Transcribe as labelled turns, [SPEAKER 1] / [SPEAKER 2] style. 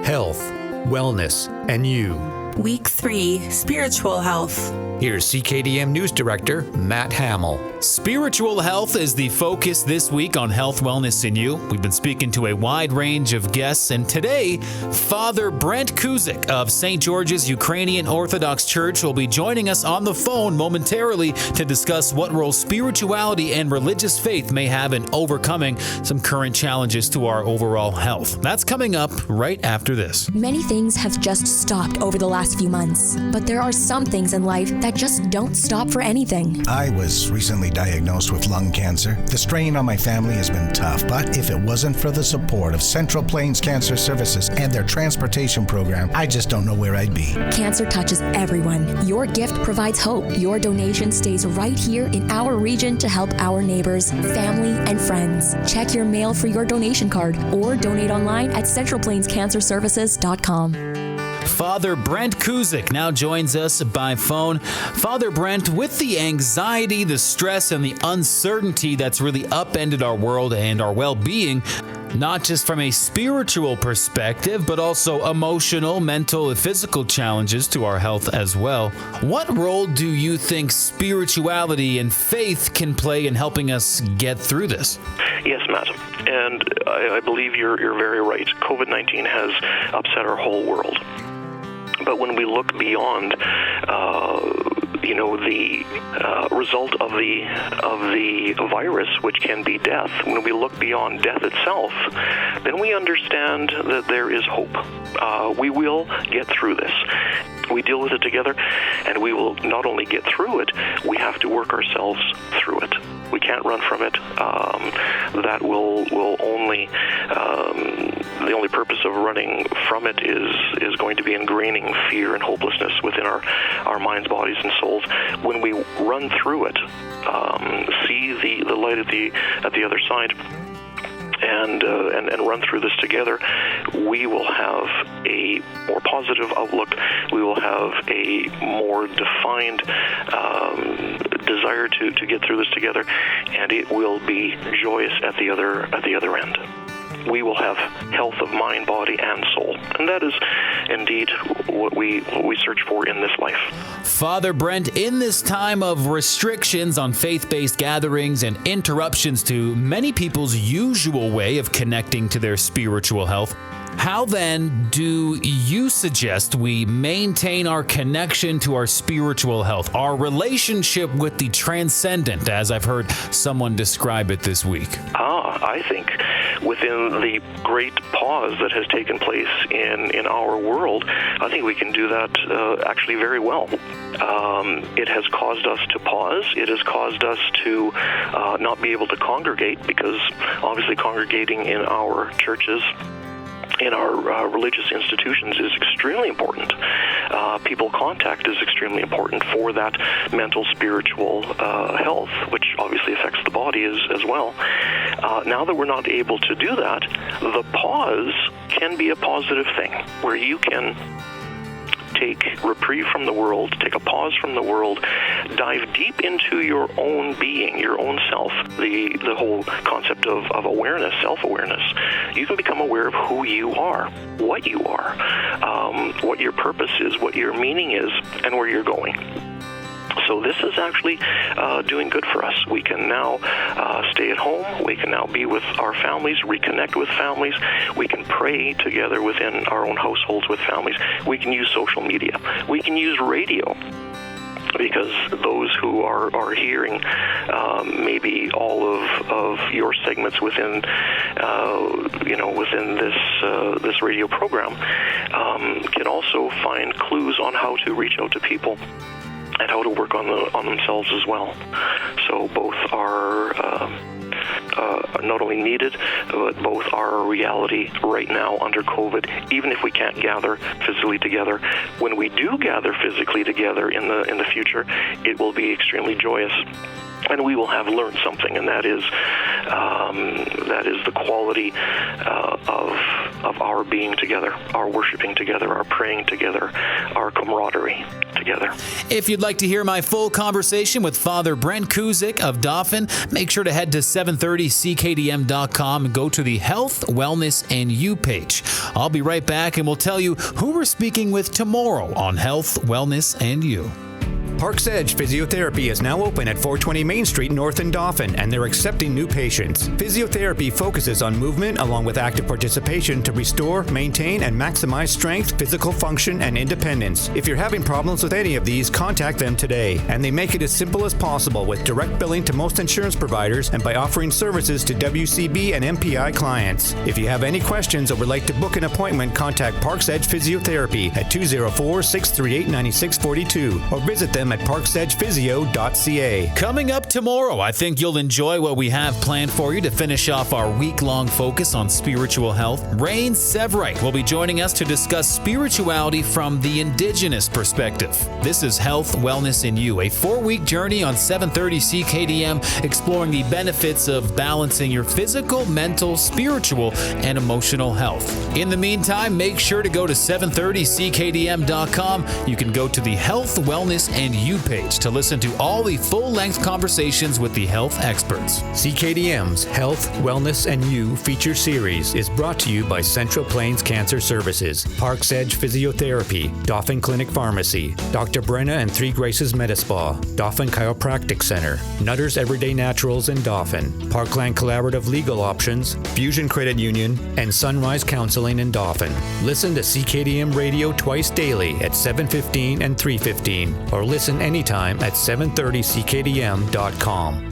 [SPEAKER 1] health, wellness, and you.
[SPEAKER 2] Week 3, Spiritual Health.
[SPEAKER 1] Here's CKDM News Director Matt Hamill.
[SPEAKER 3] Spiritual health is the focus this week on Health, Wellness, and You. We've been speaking to a wide range of guests, and today, Father Brent Kucyk of St. George's Ukrainian Orthodox Church will be joining us on the phone momentarily to discuss what role spirituality and religious faith may have in overcoming some current challenges to our overall health. That's coming up right after this.
[SPEAKER 4] Many things have just stopped over the last few months, but there are some things in life that just don't stop for anything.
[SPEAKER 5] I was recently diagnosed with lung cancer. The strain on my family has been tough, but if it wasn't for the support of Central Plains Cancer Services and their transportation program, I just don't know where I'd be.
[SPEAKER 4] Cancer touches everyone. Your gift provides hope. Your donation stays right here in our region to help our neighbors, family, and friends. Check your mail for your donation card or donate online at centralplainscancerservices.com.
[SPEAKER 3] Father Brent Kucyk now joins us by phone. Father Brent, with the anxiety, the stress, and the uncertainty that's really upended our world and our well-being, not just from a spiritual perspective, but also emotional, mental, and physical challenges to our health as well. What role do you think spirituality and faith can play in helping us get through this?
[SPEAKER 6] Yes, Matt, and I believe you're very right. COVID-19 has upset our whole world. But when we look beyond, the result of the virus, which can be death, when we look beyond death itself, then we understand that there is hope. We will get through this. We deal with it together, and we will not only get through it, we have to work ourselves through it. We can't run from it. That will only the only purpose of running from it is going to be ingraining fear and hopelessness within our minds, bodies, and souls. When we run through it, see the light at the other side, and run through this together, we will have a more positive outlook. We will have a more defined desire to get through this together, and it will be joyous at the other end. We will have health of mind, body, and soul. And that is indeed what we search for in this life.
[SPEAKER 3] Father Brent, in this time of restrictions on faith-based gatherings and interruptions to many people's usual way of connecting to their spiritual health, how then do you suggest we maintain our connection to our spiritual health, our relationship with the transcendent, as I've heard someone describe it this week?
[SPEAKER 6] I think within the great pause that has taken place in our world, I think we can do that actually very well. It has caused us to pause. It has caused us to not be able to congregate, because obviously congregating in our churches, in our religious institutions, is extremely important. People contact is extremely important for that mental, spiritual health, which obviously affects the body as well. Now that we're not able to do that, the pause can be a positive thing, where you can take reprieve from the world, take a pause from the world, dive deep into your own being, your own self, the whole concept of awareness, self-awareness. You can become aware of who you are, what your purpose is, what your meaning is, and where you're going. So this is actually doing good for us. We can now stay at home. We can now be with our families, reconnect with families. We can pray together within our own households with families. We can use social media. We can use radio, because those who are hearing maybe all of your segments within this radio program can also find clues on how to reach out to people and how to work on themselves as well. So both are not only needed, but both are a reality right now under COVID. Even if we can't gather physically together, when we do gather physically together in the future, it will be extremely joyous. And we will have learned something, and that is the quality of our being together, our worshiping together, our praying together, our camaraderie together. together.
[SPEAKER 3] If you'd like to hear my full conversation with Father Brent Kucyk of Dauphin, make sure to head to 730ckdm.com and go to the Health, Wellness, and You page. I'll be right back and we'll tell you who we're speaking with tomorrow on Health, Wellness, and You.
[SPEAKER 1] Park's Edge Physiotherapy is now open at 420 Main Street North in Dauphin, and they're accepting new patients. Physiotherapy focuses on movement along with active participation to restore, maintain, and maximize strength, physical function, and independence. If you're having problems with any of these, contact them today. And they make it as simple as possible with direct billing to most insurance providers and by offering services to WCB and MPI clients. If you have any questions or would like to book an appointment, contact Park's Edge Physiotherapy at 204-638-9642 or visit them at parksedgephysio.ca.
[SPEAKER 3] Coming up tomorrow, I think you'll enjoy what we have planned for you to finish off our week-long focus on spiritual health. Rain Severite will be joining us to discuss spirituality from the indigenous perspective. This is Health, Wellness, and You, a 4-week journey on 730 CKDM, exploring the benefits of balancing your physical, mental, spiritual, and emotional health. In the meantime, make sure to go to 730ckdm.com. You can go to the Health, Wellness, and You page to listen to all the full-length conversations with the health experts.
[SPEAKER 1] CKDM's Health, Wellness, and You feature series is brought to you by Central Plains Cancer Services, Park's Edge Physiotherapy, Dauphin Clinic Pharmacy, Dr. Brenna and Three Graces Medispa, Dauphin Chiropractic Center, Nutter's Everyday Naturals in Dauphin, Parkland Collaborative Legal Options, Fusion Credit Union, and Sunrise Counseling in Dauphin. Listen to CKDM Radio twice daily at 7:15 and 3:15, or listen anytime at 730ckdm.com.